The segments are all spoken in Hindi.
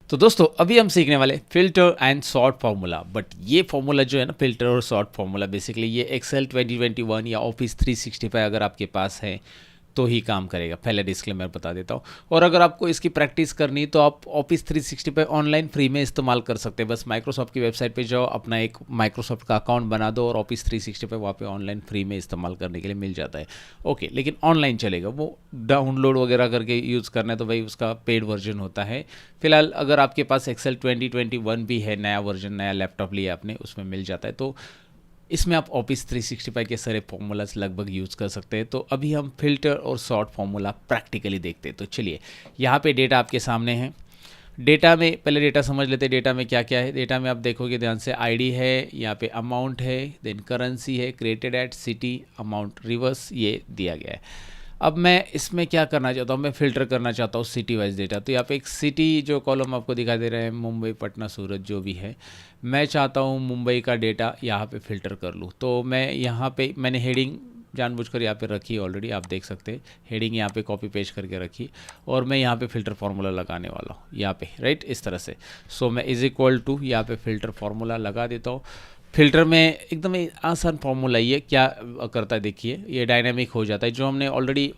तो दोस्तों अभी हम सीखने वाले filter and sort formula. But ये फार्मूला जो है ना, फिल्टर और सॉर्ट फार्मूला, बेसिकली ये एक्सेल 2021 या ऑफिस 365 अगर आपके पास है तो ही काम करेगा। पहले डिस्क्लेमर बता देता हूँ। और अगर आपको इसकी प्रैक्टिस करनी है तो आप ऑफिस 365 ऑनलाइन फ्री में इस्तेमाल कर सकते हैं। बस माइक्रोसॉफ्ट की वेबसाइट पे जाओ, अपना एक माइक्रोसॉफ्ट का अकाउंट बना दो और ऑफिस 365 वहाँ पे ऑनलाइन फ्री में इस्तेमाल करने के लिए मिल जाता है। ओके, लेकिन ऑनलाइन चलेगा, वो डाउनलोड वगैरह करके यूज़ करना है तो भाई उसका पेड वर्जन होता है। फिलहाल अगर आपके पास एक्सेल 2021 भी है, नया वर्जन, नया लैपटॉप लिया आपने, उसमें मिल जाता है। तो इसमें आप ऑफिस 365 के सारे फॉर्मूलाज लगभग यूज़ कर सकते हैं। तो अभी हम फिल्टर और सॉर्ट फार्मूला प्रैक्टिकली देखते हैं। तो चलिए, यहाँ पे डेटा आपके सामने है। डेटा में पहले डेटा समझ लेते हैं। डेटा में क्या क्या है। डेटा में आप देखोगे ध्यान से, आईडी है, यहाँ पे अमाउंट है, देन करेंसी है, created at, city, amount, reverse, ये दिया गया है। अब मैं इसमें क्या करना चाहता हूँ, मैं फ़िल्टर करना चाहता हूँ सिटी वाइज डेटा। तो यहाँ पे एक सिटी जो कॉलम आपको दिखाई दे रहा है, मुंबई, पटना, सूरत जो भी है, मैं चाहता हूँ मुंबई का डेटा यहाँ पे फ़िल्टर कर लूँ। तो मैं यहाँ पे मैंने हेडिंग जानबूझकर यहाँ पे रखी ऑलरेडी, आप देख सकते हैं। हेडिंग यहाँ पे कॉपी पेस्ट करके रखी और मैं यहाँ पे फ़िल्टर फार्मूला लगाने वाला हूँ यहाँ पे, राइट, इस तरह से। सो मैं इज़ इक्वल टू यहाँ पे फ़िल्टर फार्मूला लगा देता हूँ। फिल्टर में एकदम आसान फार्मूला, ये क्या करता है देखिए, ये डायनामिक हो जाता है। जो हमने ऑलरेडी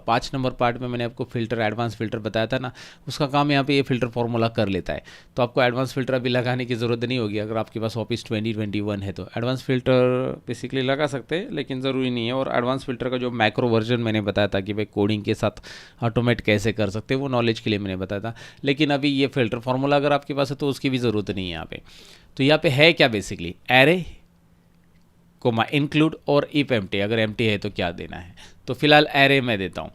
5 नंबर पार्ट में मैंने आपको फिल्टर, एडवांस फिल्टर बताया था ना, उसका काम यहाँ पे ये फिल्टर फार्मूला कर लेता है। तो आपको एडवांस फिल्टर अभी लगाने की ज़रूरत नहीं होगी। अगर आपके पास ऑफिस 2021 है तो एडवांस फिल्टर बेसिकली लगा सकते हैं, लेकिन ज़रूरी नहीं है। और एडवांस फिल्टर का जो मैक्रो वर्जन मैंने बताया था कि भाई कोडिंग के साथ ऑटोमेट कैसे कर सकते हैं, वो नॉलेज के लिए मैंने बताया था। लेकिन अभी ये फिल्टर फार्मूला अगर आपके पास है तो उसकी भी ज़रूरत नहीं है यहाँ पे। तो यहाँ पे है क्या, बेसिकली एरे कोमा इंक्लूड और इफ एम्प्टी, अगर एम्प्टी है तो क्या देना है। तो फिलहाल एरे में देता हूँ।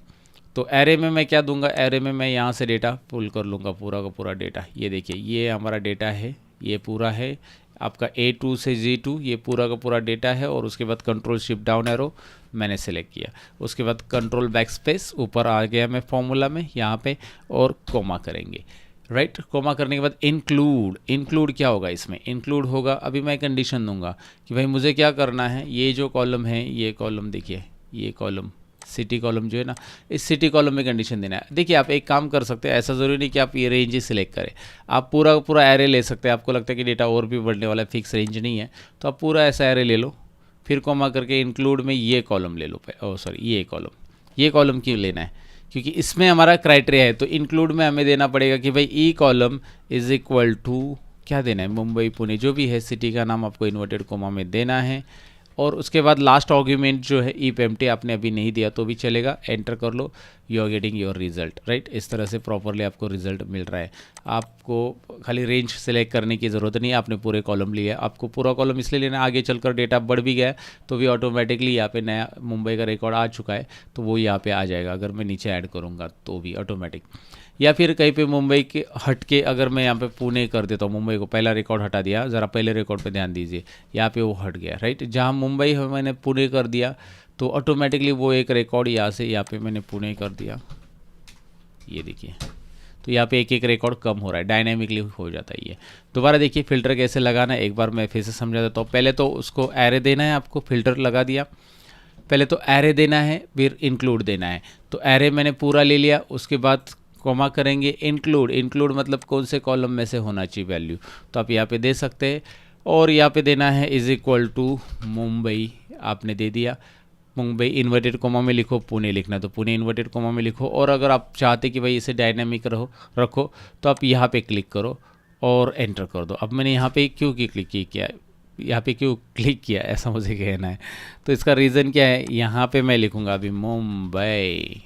तो एरे में मैं क्या दूंगा, एरे में मैं यहाँ से डेटा पुल कर लूँगा, पूरा का पूरा डेटा। ये देखिए, ये हमारा डेटा है, ये पूरा है आपका A2 से G2, ये पूरा का पूरा डेटा है। और उसके बाद कंट्रोल शिफ्ट डाउन एरो मैंने सेलेक्ट किया, उसके बाद कंट्रोल बैक स्पेस, ऊपर आ गया मैं फॉर्मूला में यहाँ पे, और कोमा करेंगे, राइट। कोमा करने के बाद इंक्लूड, इंक्लूड क्या होगा इसमें, इंक्लूड होगा, अभी मैं कंडीशन दूंगा कि भाई मुझे क्या करना है। ये जो कॉलम है, ये कॉलम देखिए, ये कॉलम सिटी कॉलम जो है ना, इस सिटी कॉलम में कंडीशन देना है। देखिए आप एक काम कर सकते हैं, ऐसा ज़रूरी नहीं कि आप ये रेंज ही सिलेक्ट करें, आप पूरा पूरा एरे ले सकते हैं। आपको लगता है कि डेटा और भी बढ़ने वाला है, फिक्स रेंज नहीं है, तो आप पूरा ऐसा एरे ले लो, फिर कोमा करके इंक्लूड में ये कॉलम ले लो। ओ सॉरी, ये कॉलम क्यों लेना है, क्योंकि इसमें हमारा क्राइटेरिया है। तो इंक्लूड में हमें देना पड़ेगा कि भाई ई कॉलम इज इक्वल टू क्या देना है, मुंबई, पुणे, जो भी है सिटी का नाम आपको इन्वर्टेड कोमा में देना है। और उसके बाद लास्ट आर्ग्यूमेंट जो है इफ एम्प्टी, आपने अभी नहीं दिया तो भी चलेगा, एंटर कर लो, you are getting your result, right. इस तरह से प्रॉपरली आपको रिजल्ट मिल रहा है। आपको खाली रेंज सेलेक्ट करने की ज़रूरत नहीं है, आपने पूरे कॉलम लिया। आपको पूरा कॉलम इसलिए लेना, आगे चलकर डेटा बढ़ भी गया तो भी ऑटोमेटिकली यहाँ पे नया मुंबई का रिकॉर्ड आ चुका है तो वो यहाँ पे आ जाएगा। अगर मैं नीचे ऐड करूँगा तो भी ऑटोमेटिक, या फिर कहीं पे मुंबई के हट के अगर मैं यहाँ पे पुणे कर देता हूँ, मुंबई को पहला रिकॉर्ड हटा दिया, ज़रा पहले रिकॉर्ड पे ध्यान दीजिए, यहाँ पे वो हट गया, राइट। जहाँ मुंबई है मैंने पुणे कर दिया तो ऑटोमेटिकली वो एक रिकॉर्ड यहाँ से यहाँ पे मैंने पुणे कर दिया, ये देखिए। तो यहाँ पे एक एक रिकॉर्ड कम हो रहा है, डायनामिकली हो जाता है ये। दोबारा देखिए फिल्टर कैसे लगाना है, एक बार मैं फिर से समझा देता हूँ। पहले तो उसको एरे देना है, आपको फिल्टर लगा दिया, पहले तो एरे देना है, फिर इंक्लूड देना है। तो एरे मैंने पूरा ले लिया, उसके बाद कॉमा करेंगे इंक्लूड, इंक्लूड मतलब कौन से कॉलम में से होना चाहिए वैल्यू, तो आप यहाँ पे दे सकते हैं। और यहाँ पे देना है इज इक्वल टू मुंबई, आपने दे दिया। मुंबई इन्वर्टेड कोमा में लिखो, पुणे लिखना तो पुणे इन्वर्टेड कोमा में लिखो। और अगर आप चाहते कि भाई इसे डायनामिक रखो तो आप यहाँ पे क्लिक करो और एंटर कर दो। अब मैंने यहाँ पे क्यों क्लिक किया, यहाँ पे क्यों क्लिक किया, ऐसा मुझे कहना है। तो इसका रीज़न क्या है, यहाँ पे मैं लिखूँगा अभी मुंबई,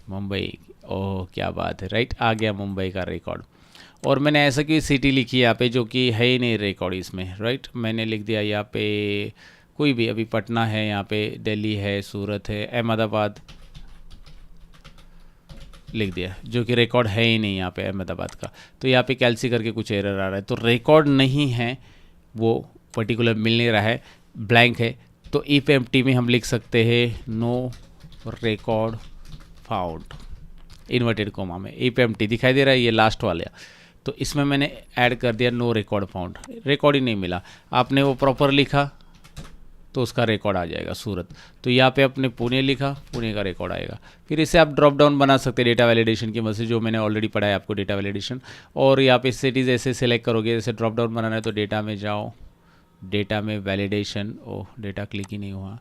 मुंबई, ओह क्या बात है, राइट, आ गया मुंबई का रिकॉर्ड। और मैंने ऐसा क्यों सिटी लिखी है यहाँ पे, जो कि है ही नहीं रिकॉर्ड इसमें, राइट। मैंने लिख दिया यहाँ पे कोई भी, अभी पटना है, यहाँ पे दिल्ली है, सूरत है, अहमदाबाद लिख दिया, जो कि रिकॉर्ड है ही नहीं यहाँ पे अहमदाबाद का। तो यहाँ पे कैल्सी करके कुछ एरर आ रहा है, तो रिकॉर्ड नहीं है, वो पर्टिकुलर मिल नहीं रहा है, ब्लैंक है। तो इफ एम्प्टी में हम लिख सकते हैं no record found, inverted comma में इफ एम्प्टी दिखाई दे रहा है, ये लास्ट वाला। तो इसमें मैंने ऐड कर दिया नो रिकॉर्ड फाउंड, रिकॉर्ड ही नहीं मिला। आपने वो प्रॉपर लिखा, तो उसका रिकॉर्ड आ जाएगा सूरत। तो यहाँ पे अपने पुणे लिखा, पुणे का रिकॉर्ड आएगा। फिर इसे आप ड्रॉप डाउन बना सकते हैं डेटा वैलिडेशन की मदद से, जो मैंने ऑलरेडी पढ़ा है आपको डेटा वैलिडेशन। और यहाँ पे सिटीज़ ऐसे सेलेक्ट करोगे, जैसे ड्रॉप डाउन बनाना है तो डेटा में जाओ, डेटा में वैलिडेशन, ओह डेटा क्लिक ही नहीं हुआ,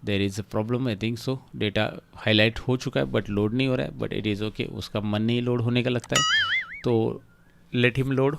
there is a problem I think so. Data highlight हो चुका है बट लोड नहीं हो रहा है, बट इट इज़ ओके, उसका मन नहीं लोड होने का लगता है, तो लेट हिम लोड।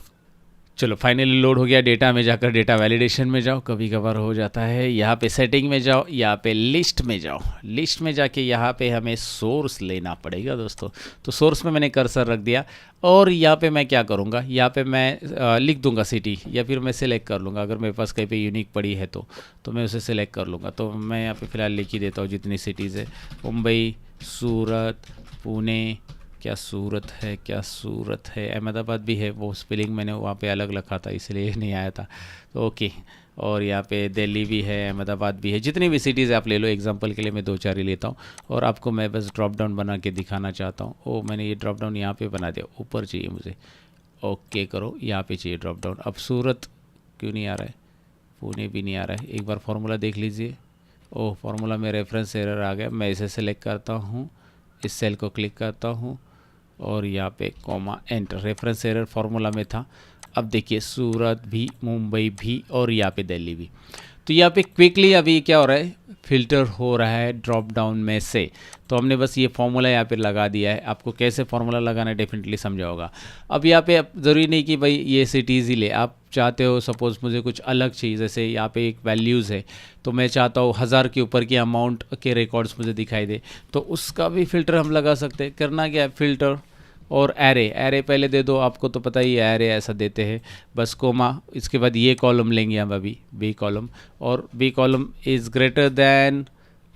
चलो फाइनली लोड हो गया। डेटा में जाकर डेटा वैलिडेशन में जाओ, कभी कभार हो जाता है। यहाँ पे सेटिंग में जाओ, यहाँ पे लिस्ट में जाओ, लिस्ट में जाके यहाँ पे हमें सोर्स लेना पड़ेगा दोस्तों। तो सोर्स में मैंने कर्सर रख दिया और यहाँ पे मैं क्या करूँगा, यहाँ पे मैं लिख दूंगा सिटी, या फिर मैं सिलेक्ट कर लूँगा, अगर मेरे पास कहीं पे यूनिक पड़ी है तो मैं उसे सिलेक्ट कर लूँगा। तो मैं यहाँ पे फ़िलहाल लिख ही देता हूँ जितनी सिटीज़ है, मुंबई, सूरत, पुणे, क्या सूरत है, क्या सूरत है, अहमदाबाद भी है, वो स्पेलिंग मैंने वहाँ पे अलग लिखा था इसलिए नहीं आया था, तो ओके। और यहाँ पे दिल्ली भी है, अहमदाबाद भी है, जितनी भी सिटीज़ आप ले लो, एग्जांपल के लिए मैं 2-4 ही लेता हूँ और आपको मैं बस ड्रॉप डाउन बना के दिखाना चाहता हूँ। ओ मैंने ये ड्रॉप डाउन यहाँ पे बना दिया, ऊपर चाहिए मुझे, ओके करो, यहाँ पे चाहिए ड्रॉप डाउन। अब सूरत क्यों नहीं आ रहा है, पुणे भी नहीं आ रहा है, एक बार फार्मूला देख लीजिए। ओह फार्मूला में रेफरेंस एरर आ गया, मैं इसे सेलेक्ट करता हूँ, इस सेल को क्लिक करता हूँ और यहाँ पे comma enter, reference error formula में था। अब देखिए सूरत भी, मुंबई भी और यहाँ पे दिल्ली भी। तो यहाँ पे क्विकली अभी क्या हो रहा है, फ़िल्टर हो रहा है ड्रॉप डाउन में से। तो हमने बस ये फार्मूला यहाँ पे लगा दिया है, आपको कैसे फार्मूला लगाना है डेफिनेटली समझा होगा। अब यहाँ पे ज़रूरी नहीं कि भाई ये सिटीज़ ही ले, आप चाहते हो सपोज़ मुझे कुछ अलग चीज़, जैसे यहाँ पे एक वैल्यूज़ है तो मैं चाहता हूँ 1000 के ऊपर की अमाउंट के रिकॉर्ड्स मुझे दिखाई दे, तो उसका भी फ़िल्टर हम लगा सकते हैं। करना क्या है, फ़िल्टर और एरे पहले दे दो, आपको तो पता ही है एरे ऐसा देते हैं, बस कोमा, इसके बाद ये कॉलम लेंगे हम अभी, बी कॉलम, और B column is greater than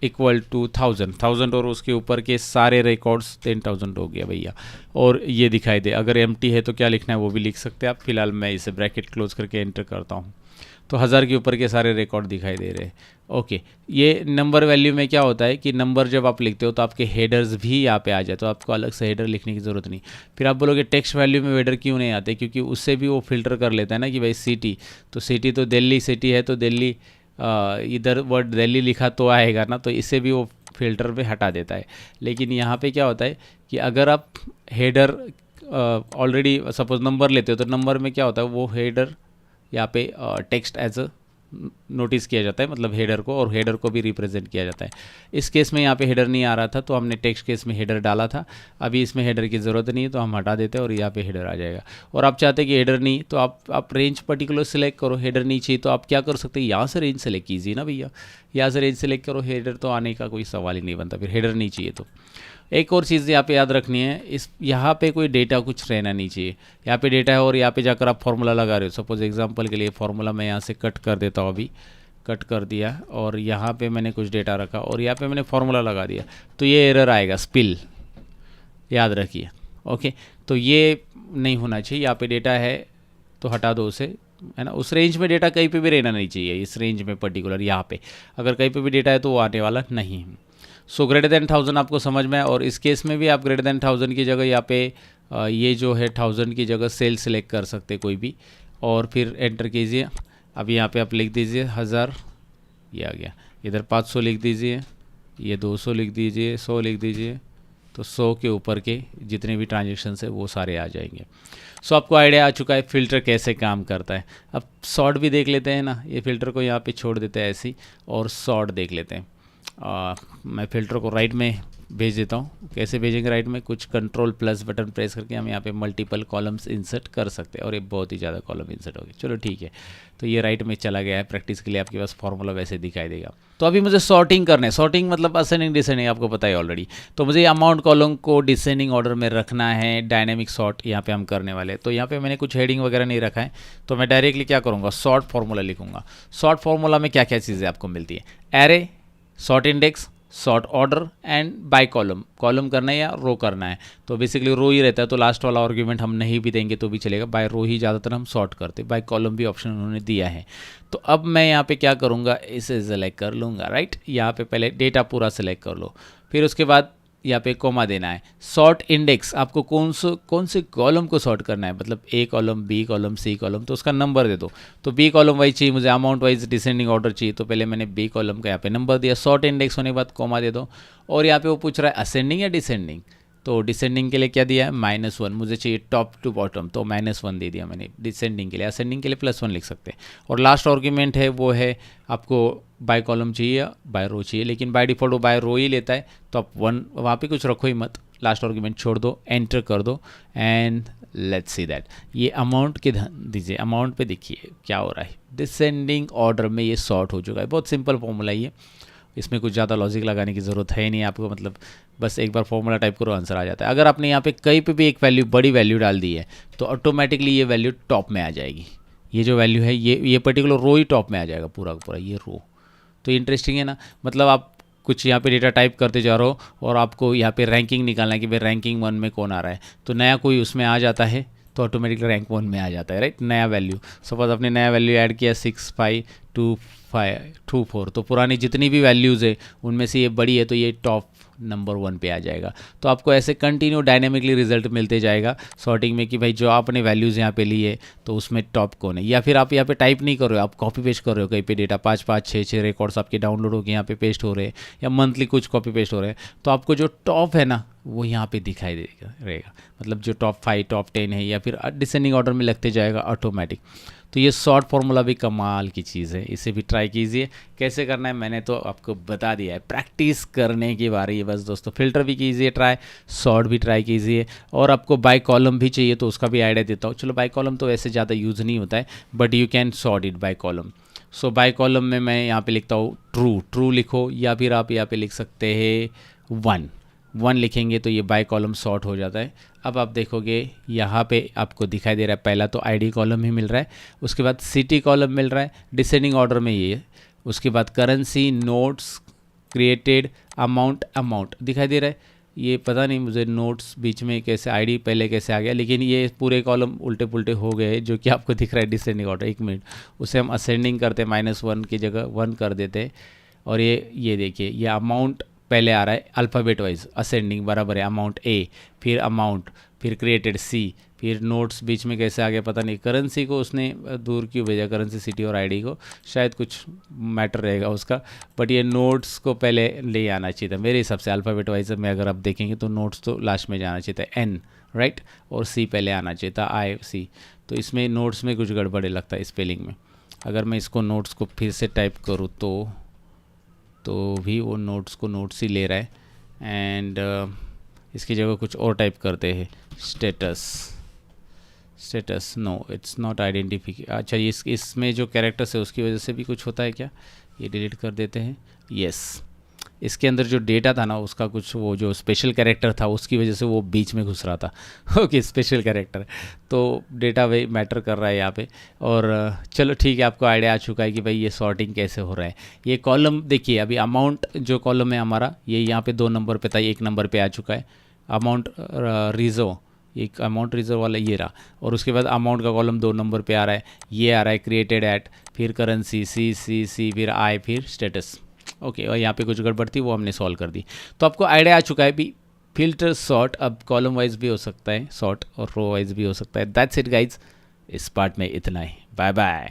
equal to 1000 और उसके ऊपर के सारे रिकॉर्ड्स 10,000 हो गया भैया। और ये दिखाई दे, अगर एम्प्टी है तो क्या लिखना है वो भी लिख सकते हैं आप। फिलहाल मैं इसे ब्रैकेट क्लोज करके एंटर करता हूँ, तो 1000 के ऊपर के सारे रिकॉर्ड दिखाई दे रहे हैं। ओके, ये नंबर वैल्यू में क्या होता है कि नंबर जब आप लिखते हो तो आपके हेडर्स भी यहाँ पे आ जाए, तो आपको अलग से हेडर लिखने की ज़रूरत नहीं। फिर आप बोलोगे टेक्स्ट वैल्यू में हेडर क्यों नहीं आते, क्योंकि उससे भी वो फिल्टर कर लेता है ना कि भाई सिटी, तो सिटी तो दिल्ली सिटी है तो दिल्ली, इधर वर्ड दिल्ली लिखा तो आएगा ना, तो इसे भी वो फिल्टर पे हटा देता है। लेकिन यहाँ पे क्या होता है कि अगर आप हेडर ऑलरेडी सपोज नंबर लेते हो तो नंबर में क्या होता है, वो हेडर यहाँ पे टेक्स्ट एज अ नोटिस किया जाता है, मतलब हेडर को, और हेडर को भी रिप्रेजेंट किया जाता है। इस केस में यहाँ पे हेडर नहीं आ रहा था तो हमने टेक्स्ट केस में हेडर डाला था, अभी इसमें हेडर की ज़रूरत नहीं है तो हम हटा देते हैं और यहाँ पे हेडर आ जाएगा। और आप चाहते हैं कि हेडर नहीं, तो आप रेंज पर्टिकुलर सेलेक्ट करो, हेडर नहीं चाहिए तो आप क्या कर सकते हैं, यहाँ से रेंज सेलेक्ट कीजिए ना भैया, यहाँ से रेंज सेलेक्ट करो, हेडर तो आने का कोई सवाल ही नहीं बनता, फिर हेडर नहीं चाहिए तो। एक और चीज़ यहाँ पे याद रखनी है, इस यहाँ पे कोई डेटा कुछ रहना नहीं चाहिए। यहाँ पे डेटा है और यहाँ पे जाकर आप फार्मूला लगा रहे हो, सपोज एग्जांपल के लिए फार्मूला मैं यहाँ से कट कर देता हूँ, अभी कट कर दिया और यहाँ पे मैंने कुछ डेटा रखा और यहाँ पे मैंने फार्मूला लगा दिया, तो ये एरर आएगा, स्पिल, याद रखिए। ओके, तो ये नहीं होना चाहिए। यहाँ पे डेटा है तो हटा दो उसे, है ना। उस रेंज में डेटा कहीं पे भी रहना नहीं चाहिए, इस रेंज में पर्टिकुलर यहाँ पे अगर कहीं पे भी डेटा है तो वो आने वाला नहीं है। सो ग्रेटर देन 1000 आपको समझ में आए, और इस केस में भी आप ग्रेटर देन 1000 की जगह यहाँ पे ये जो है 1000 की जगह सेल सेलेक्ट कर सकते कोई भी, और फिर एंटर कीजिए। अब यहाँ पे आप लिख दीजिए 1000, ये आ गया। इधर 500 लिख दीजिए, ये 200 लिख दीजिए, 100 लिख दीजिए, तो 100 के ऊपर के जितने भी ट्रांजेक्शन्स है वो सारे आ जाएंगे। सो आपको आइडिया आ चुका है फ़िल्टर कैसे काम करता है। अब सॉर्ट भी देख लेते हैं ना, ये फ़िल्टर को यहाँ पे छोड़ देते हैं ऐसे ही, और सॉर्ट देख लेते हैं। मैं फ़िल्टर को राइट में भेज देता हूँ। कैसे भेजेंगे राइट में, कुछ कंट्रोल प्लस बटन प्रेस करके हम यहाँ पे मल्टीपल कॉलम्स इंसर्ट कर सकते हैं, और ये बहुत ही ज़्यादा कॉलम इंसर्ट हो गए। चलो ठीक है, तो ये राइट में चला गया है। प्रैक्टिस के लिए आपके पास फॉर्मूला वैसे दिखाई देगा। तो अभी मुझे सॉर्टिंग करना है। सॉर्टिंग मतलब असेंडिंग डिसेंडिंग, आपको पता है ऑलरेडी। तो मुझे अमाउंट कॉलम को डिसेंडिंग ऑर्डर में रखना है, डायनेमिक सॉर्ट यहाँ पे हम करने वाले हैं। तो यहाँ पे मैंने कुछ हेडिंग वगैरह नहीं रखा है, तो मैं डायरेक्टली क्या करूँगा, सॉर्ट फार्मूला लिखूँगा। सॉर्ट फार्मूला में क्या क्या चीज़ें आपको मिलती है, array, sort index, sort order and by column. Column करना है या रो करना है, तो बेसिकली रो ही रहता है, तो लास्ट वाला आर्ग्यूमेंट हम नहीं भी देंगे तो भी चलेगा। बाय रो ही ज़्यादातर हम सॉर्ट करते, बाय कॉलम भी ऑप्शन उन्होंने दिया है। तो अब मैं यहाँ पे क्या करूँगा, इसे सेलेक्ट कर लूँगा, राइट। यहाँ पे पहले डेटा पूरा सेलेक्ट कर लो, फिर उसके बाद यहाँ पे कॉमा देना है। सॉर्ट इंडेक्स, आपको कौन से कॉलम को सॉर्ट करना है, मतलब A column, B column, C column, तो उसका नंबर दे दो। तो बी कॉलम वाइज चाहिए मुझे, अमाउंट वाइज डिसेंडिंग ऑर्डर चाहिए, तो पहले मैंने बी कॉलम का यहाँ पे नंबर दिया। सॉर्ट इंडेक्स होने के बाद कॉमा दे दो। और यहाँ पे वो पूछ रहा है असेंडिंग या डिसेंडिंग, तो डिसेंडिंग के लिए क्या दिया है -1, मुझे चाहिए टॉप टू बॉटम, तो -1 दे दिया मैंने डिसेंडिंग के लिए। असेंडिंग के लिए +1 लिख सकते हैं। और लास्ट आर्गुमेंट है वो है आपको बाय कॉलम चाहिए या बाय रो चाहिए, लेकिन बाय डिफॉल्ट वो बाय रो ही लेता है, तो आप 1 वहाँ पे कुछ रखो ही मत, लास्ट आर्गुमेंट छोड़ दो, एंटर कर दो एंड लेट्स सी दैट। ये अमाउंट के दीजिए, अमाउंट पे देखिए क्या हो रहा है, डिसेंडिंग ऑर्डर में ये सॉर्ट हो चुका है। बहुत सिंपल फॉर्मूला ये, इसमें कुछ ज़्यादा लॉजिक लगाने की ज़रूरत है नहीं आपको, मतलब बस एक बार फॉर्मूला टाइप करो आंसर आ जाता है। अगर आपने यहाँ पे कहीं पे भी एक वैल्यू, बड़ी वैल्यू डाल दी है, तो ऑटोमेटिकली ये वैल्यू टॉप में आ जाएगी। ये जो वैल्यू है ये पर्टिकुलर रो ही टॉप में आ जाएगा, पूरा का पूरा ये रो। तो इंटरेस्टिंग है ना, मतलब आप कुछ यहाँ पे डेटा टाइप करते जा रहे हो और आपको यहाँ पे रैंकिंग निकालना है कि भाई रैंकिंग 1 में कौन आ रहा है, तो नया कोई उसमें आ जाता है तो ऑटोमेटिकली रैंक 1 में आ जाता है, राइट। नया वैल्यू, सपोज आपने नया वैल्यू ऐड किया 652524, तो पुरानी जितनी भी वैल्यूज़ है उनमें से ये बड़ी है, तो ये टॉप नंबर 1 पे आ जाएगा। तो आपको ऐसे कंटिन्यू डायनेमिकली रिजल्ट मिलते जाएगा सॉर्टिंग में कि भाई जो आपने वैल्यूज़ यहाँ पे ली है तो उसमें टॉप कौन है। या फिर आप यहाँ पे टाइप नहीं कर रहे हो, आप कॉपी पेस्ट कर रहे हो कहीं पे डेटा, 5 रिकॉर्ड्स आपके डाउनलोड होकर यहाँ पे पेस्ट हो रहे हैं, या मंथली कुछ कॉपी पेस्ट हो रहे हैं, तो आपको जो टॉप है ना वो यहाँ पे दिखाई देगा रहेगा, मतलब जो टॉप 5 टॉप 10 है, या फिर डिसेंडिंग ऑर्डर में लगते जाएगा ऑटोमेटिक। तो ये शॉर्ट फार्मूला भी कमाल की चीज़ है, इसे भी ट्राई कीजिए। कैसे करना है मैंने तो आपको बता दिया है, प्रैक्टिस करने की बारी है बस दोस्तों। फिल्टर भी कीजिए ट्राई, शॉर्ट भी ट्राई कीजिए, और आपको बाय कॉलम भी चाहिए तो उसका भी आइडिया देता हूँ। चलो बाय कॉलम तो वैसे ज़्यादा यूज़ नहीं होता है, but you can sort it by column. So by column में मैं यहाँ पे लिखता हूँ ट्रू लिखो, या फिर आप यहाँ पे लिख सकते हैं 1 लिखेंगे तो ये बाय कॉलम सॉर्ट हो जाता है। अब आप देखोगे यहाँ पे आपको दिखाई दे रहा है, पहला तो आईडी कॉलम ही मिल रहा है, उसके बाद सिटी कॉलम मिल रहा है डिसेंडिंग ऑर्डर में ये, उसके बाद करेंसी, नोट्स, क्रिएटेड, अमाउंट दिखाई दे रहा है। ये पता नहीं मुझे नोट्स बीच में कैसे, आईडी पहले कैसे आ गया, लेकिन ये पूरे कॉलम उल्टे पुल्टे हो गए जो कि आपको दिख रहा है डिसेंडिंग ऑर्डर। 1 मिनट, उसे हम असेंडिंग करते, -1 की जगह 1 कर देते, और ये देखिए ये अमाउंट पहले आ रहा है अल्फ़ाबेट वाइज, असेंडिंग बराबर है अमाउंट ए, फिर अमाउंट, फिर क्रिएटेड सी, फिर नोट्स बीच में कैसे आ गया पता नहीं। करेंसी को उसने दूर क्यों भेजा, करेंसी, सिटी और आईडी को, शायद कुछ मैटर रहेगा उसका, बट ये नोट्स को पहले ले आना चाहिए था मेरे हिसाब से। अल्फ़ाबेट वाइज में अगर आप देखेंगे तो नोट्स तो लास्ट में जाना चाहिए था, एन राइट, और सी पहले आना चाहिए था, IC। तो इसमें नोट्स में कुछ गड़बड़े लगता है स्पेलिंग में। अगर मैं इसको नोट्स को फिर से टाइप करूँ तो भी वो नोट्स को नोट्स ही ले रहा है, एंड इसकी जगह कुछ और टाइप करते हैं, status no it's not identification. अच्छा ये इसमें जो कैरेक्टर्स है उसकी वजह से भी कुछ होता है क्या, ये डिलीट कर देते हैं। यस, इसके अंदर जो डेटा था ना उसका कुछ, वो जो स्पेशल कैरेक्टर था उसकी वजह से वो बीच में घुस रहा था। ओके, स्पेशल कैरेक्टर, तो डेटा वही मैटर कर रहा है यहाँ पे। और चलो ठीक है, आपको आइडिया आ चुका है कि भाई ये सॉर्टिंग कैसे हो रहा है। ये कॉलम देखिए, अभी अमाउंट जो कॉलम है हमारा, ये यहाँ पे 2 नंबर पे था, 1 नंबर पे आ चुका है। अमाउंट रिजर्व, एक अमाउंट रिजर्व वाला ये रहा, और उसके बाद अमाउंट का कॉलम 2 नंबर पे आ रहा है, ये आ रहा है क्रिएटेड एट, फिर करेंसी सी, फिर आई, फिर स्टेटस। ओके, और यहाँ पे कुछ गड़बड़ थी वो हमने सॉल्व कर दी। तो आपको आइडिया आ चुका है भी, फिल्टर सॉर्ट अब कॉलम वाइज भी हो सकता है सॉर्ट, और रो वाइज भी हो सकता है। दैट्स इट गाइज, इस पार्ट में इतना ही। Bye bye.